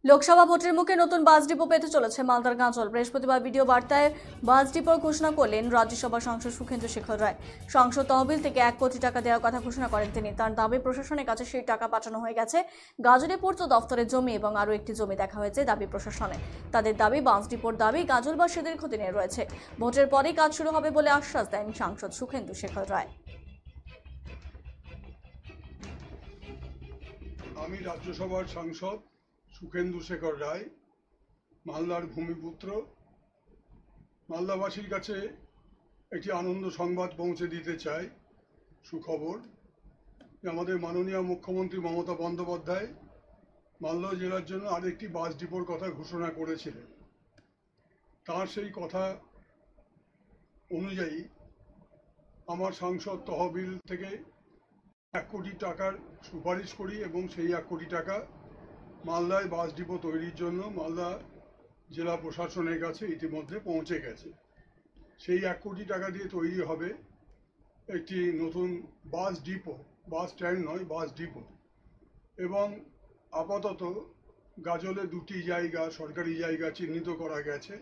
লোকসভা ভোটের মুখে নতুন বাস ডিপো পেতে চলেছে মালদার গাজল। বৃহস্পতিবার ভিডিও বার্তায় বাস ডিপোর ঘোষণা করলেন রাজ্যসভার সাংসদ সুখেন্দু শেখর রায়। সংসদ তহবিল থেকে 1 কোটি টাকা দেওয়ার কথা ঘোষণা করেন তিনি। তার দাবি, প্রশাসনের কাছে সেই টাকা পাঠানো হয়ে গেছে। গাজলে পূর্ত দফতরের জমি এবং আরও একটি জমি দেখা হয়েছে দাবি প্রশাসনে। তাদের দাবি, বাস ডিপোর দাবি গাজলবাসীদের ক্ষতি নিয়ে রয়েছে। ভোটের পরেই কাজ শুরু হবে বলে আশ্বাস দেন সাংসদ সুখেন্দু শেখর রায়। আমি রাজ্যসভার সাংসদ সুখেন্দু শেখর রায়, মালদার ভূমিপুত্র। মালদাবাসীর কাছে একটি আনন্দ সংবাদ পৌঁছে দিতে চাই, সুখবর। আমাদের মাননীয় মুখ্যমন্ত্রী মমতা বন্দ্যোপাধ্যায় মালদা জেলার জন্য আরেকটি বাস ডিপোর কথা ঘোষণা করেছিলেন। তার সেই কথা অনুযায়ী আমার সাংসদ তহবিল থেকে 1 কোটি টাকার সুপারিশ করি এবং সেই 1 কোটি টাকা মালদায় বাস ডিপো তৈরির জন্য মালদা জেলা প্রশাসনের কাছে ইতিমধ্যে পৌঁছে গেছে। সেই 1 কোটি টাকা দিয়ে তৈরি হবে একটি নতুন বাস ডিপো, বাস স্ট্যান্ড নয়, বাস ডিপো। এবং আপাতত গাজলে 2টি জায়গা, সরকারি জায়গা চিহ্নিত করা গেছে।